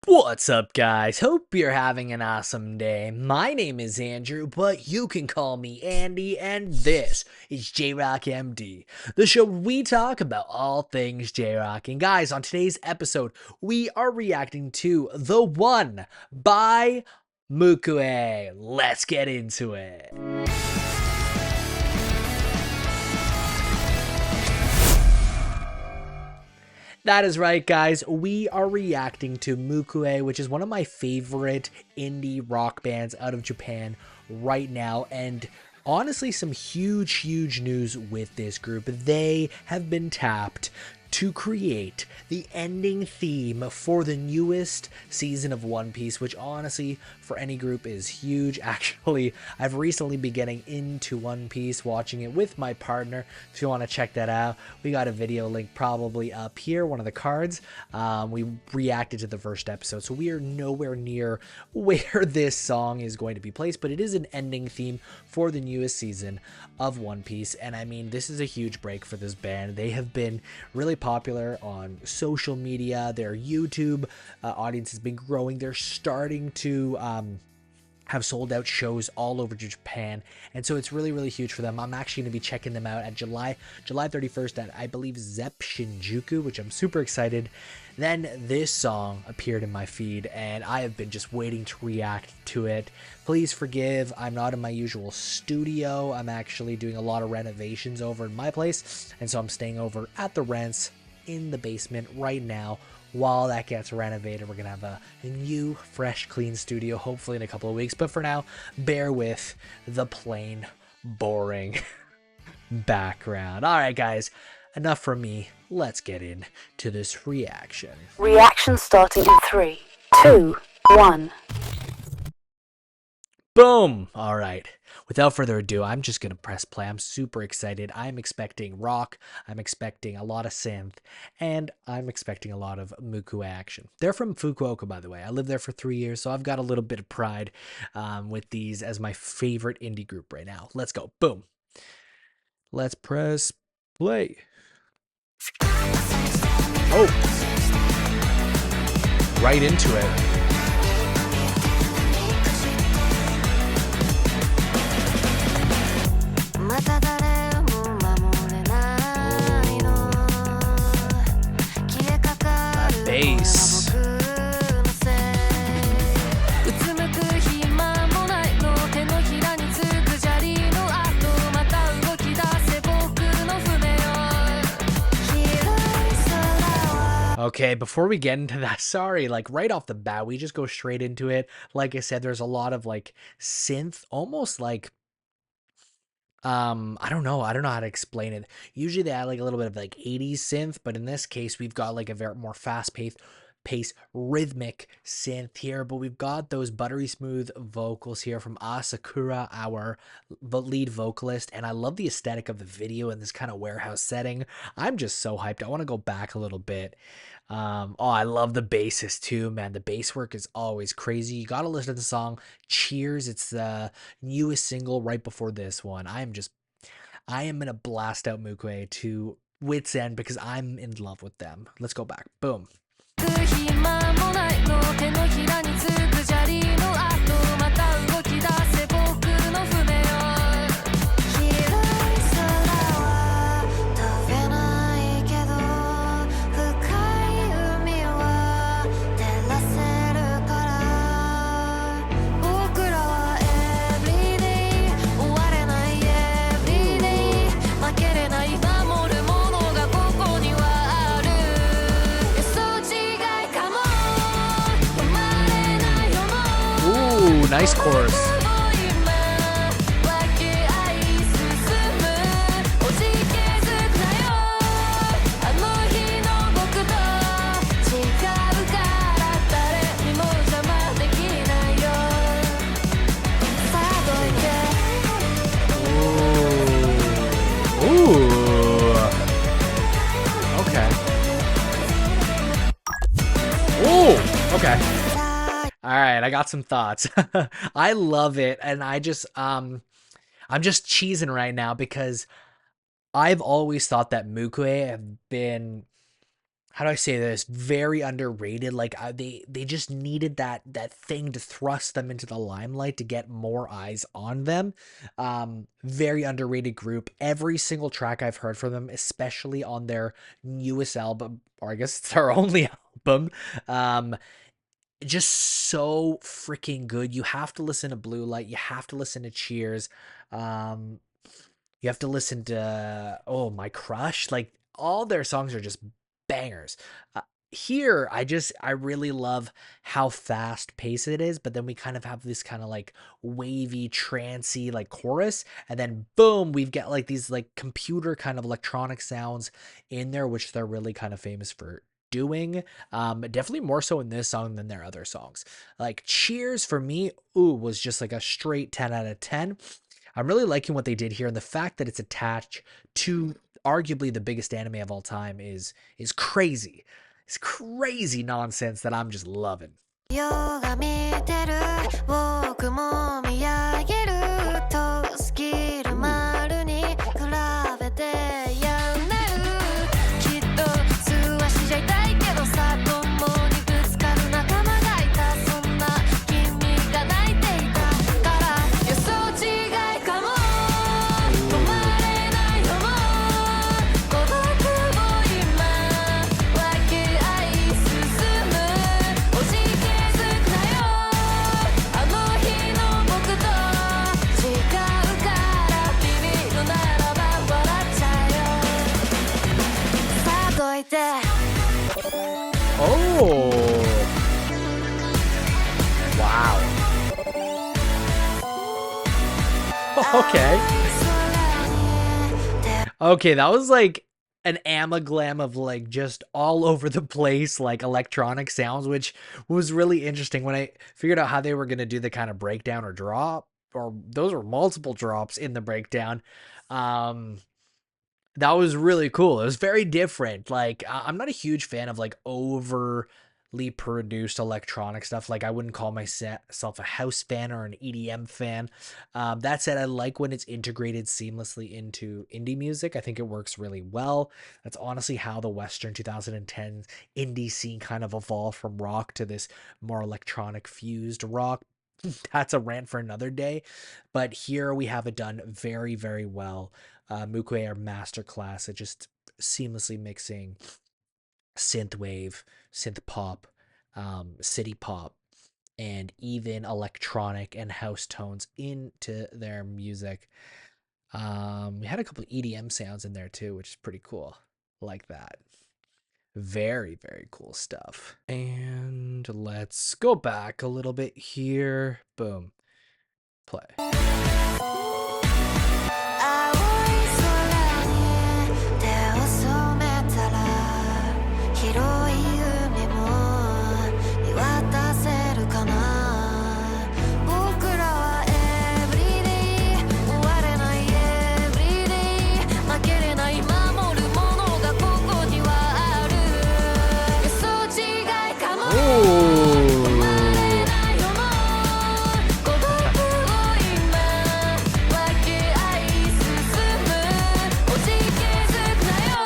What's up, guys? Hope you're having an awesome day. My name is Andrew, but you can call me Andy, and this is J-Rock MD, the show where we talk about all things J-Rock. And guys, on today's episode, we are reacting to The One by MUQUE. Let's get into it. That is right, guys. We are reacting to MUQUE, which is one of my favorite indie rock bands out of Japan right now. And honestly, some huge news with this group. They have been tapped to create the ending theme for the newest season of One Piece, which honestly, for any group, is huge. Actually, I've recently been getting into One Piece, watching it with my partner. If you want to check that out, we got a video link probably up here, one of the cards. We reacted to the first episode, so we are nowhere near where this song is going to be placed, but it is an ending theme for the newest season of One Piece. And I mean, this is a huge break for this band. They have been really popular on social media. Their YouTube audience has been growing. They're starting to have sold out shows all over Japan, and so it's really huge for them. I'm actually going to be checking them out at July 31st at, I believe, Zepp Shinjuku, which I'm super excited. Then this song appeared in my feed, and I have been just waiting to react to it. Please forgive, I'm not in my usual studio. I'm actually doing a lot of renovations over in my place, and so I'm staying over at the Rents in the basement right now. While that gets renovated, we're gonna have a new, fresh, clean studio, hopefully in a couple of weeks. But for now, bear with the plain, boring background. All right, guys, enough from me. Let's get into this reaction. Reaction starting in 3, 2, 1. Boom! All right. Without further ado, I'm just going to press play. I'm super excited. I'm expecting rock. I'm expecting a lot of synth. And I'm expecting a lot of MUQUE action. They're from Fukuoka, by the way. I lived there for 3 years, so I've got a little bit of pride with these as my favorite indie group right now. Let's go. Boom. Let's press play. Oh. Right into it. Bass. Okay, before we get into that, sorry, like right off the bat, we just go straight into it. Like I said, there's a lot of like synth, almost like I don't know how to explain it. Usually they add like a little bit of like 80s synth, but in this case we've got like a very more fast-paced rhythmic synth here, but we've got those buttery smooth vocals here from Asakura, our lead vocalist, and I love the aesthetic of the video in this kind of warehouse setting. I'm just so hyped. I want to go back a little bit. Oh, I love the basses too, man. The bass work is always crazy. You gotta listen to the song Cheers. It's the newest single right before this one. I am gonna blast out MUQUE to wits end because I'm in love with them. Let's go back. Boom. Nice chorus. Ooh. Okay. Ooh. Okay. All right, I got some thoughts. I love it, and I'm just cheesing right now because I've always thought that MUQUE have been how do I say this? Very underrated. Like they just needed that thing to thrust them into the limelight to get more eyes on them. Very underrated group. Every single track I've heard from them, especially on their newest album, or I guess it's their only album, just so freaking good. You have to listen to Blue Light. You have to listen to Cheers. Um, you have to listen to Oh My Crush. Like all their songs are just bangers. Here, I really love how fast paced it is, but then we kind of have this kind of like wavy, trancey like chorus, and then boom, we've got like these like computer kind of electronic sounds in there, which they're really kind of famous for doing. Definitely more so in this song than their other songs. Like Cheers for me, was just like a straight 10 out of 10. I'm really liking what they did here, and the fact that it's attached to arguably the biggest anime of all time is crazy. It's crazy nonsense that I'm just loving. 夜が見てる僕も見上げるとスキル丸に比べて病んでるきっと数足じゃ痛いけどさ共にぶつかる仲間がいたそんな君が泣いていたから予想違いかも止まれないのも孤独を今分け合い進むおじけづくなよあの日の僕と違うからビビるならば笑っちゃえよさあどいて Oh. Wow. Okay. Okay, that was like an amaglam of like just all over the place like electronic sounds, which was really interesting when I figured out how they were going to do the kind of breakdown or drop, or those were multiple drops in the breakdown. That was really cool. It was very different. Like I'm not a huge fan of like overly produced electronic stuff. Like I wouldn't call myself a house fan or an EDM fan. That said, I like when it's integrated seamlessly into indie music. I think it works really well. That's honestly how the Western 2010s indie scene kind of evolved from rock to this more electronic fused rock. That's a rant for another day. But here we have it done very, very well. MUQUE are masterclass at just seamlessly mixing synthwave, synth pop, city pop, and even electronic and house tones into their music. We had a couple of EDM sounds in there too, which is pretty cool. Like that. Very, very cool stuff. And let's go back a little bit here. Boom. Play. 青い空に手を染めたら広い海も見渡せるかな僕らは Everyday 終われない Everyday 負けれない守るものがここにはある予想違いかも止まれないのも孤独を今分け合い進むおじけづくなよ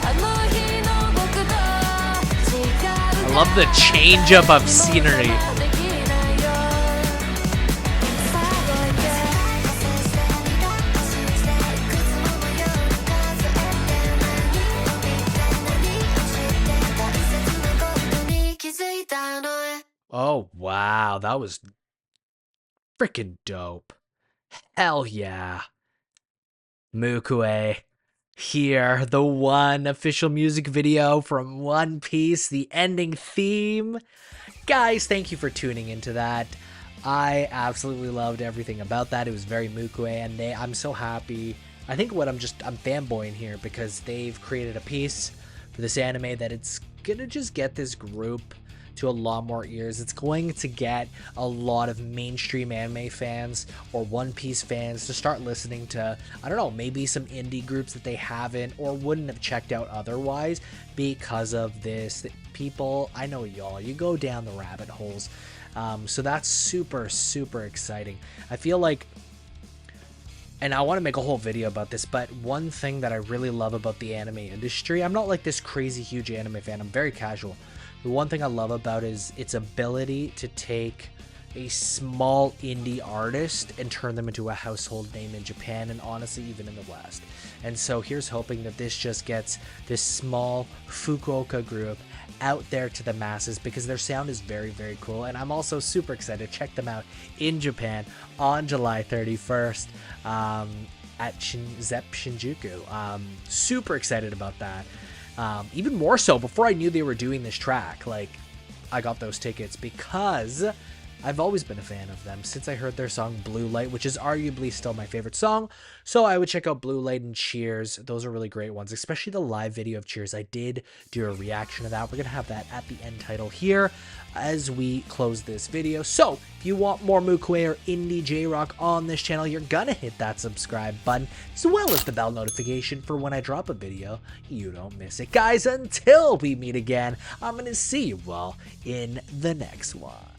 あの日の僕と違う I love the change up of scenery. できないよさあどいていくつもの夜数えて何を見て何をして大切なことに気づいたの Oh, wow. That was freaking dope. Hell yeah. MUQUE. Here, the one official music video from One Piece, the ending theme. Guys, thank you for tuning into that. I absolutely loved everything about that. It was very MUQUE, and I'm so happy. I think I'm fanboying here because they've created a piece for this anime that it's gonna just get this group to a lot more ears. It's going to get a lot of mainstream anime fans or One Piece fans to start listening to, I don't know, maybe some indie groups that they haven't or wouldn't have checked out otherwise because of this. People, I know y'all, you go down the rabbit holes. So that's super, super exciting. I feel like and I want to make a whole video about this, but one thing that I really love about the anime industry, I'm not like this crazy huge anime fan, I'm very casual. The one thing I love about is its ability to take a small indie artist and turn them into a household name in Japan, and honestly even in the West. And so here's hoping that this just gets this small Fukuoka group out there to the masses, because their sound is very, very cool. And I'm also super excited to check them out in Japan on July 31st at Zepp Shinjuku. Super excited about that. Even more so before I knew they were doing this track. Like, I got those tickets because I've always been a fan of them since I heard their song Blue Light, which is arguably still my favorite song. So I would check out Blue Light and Cheers. Those are really great ones, especially the live video of Cheers. I did do a reaction to that. We're going to have that at the end title here as we close this video. So if you want more muku or indie J-Rock on this channel, you're going to hit that subscribe button, as well as the bell notification for when I drop a video. You don't miss it. Guys, until we meet again, I'm going to see you all in the next one.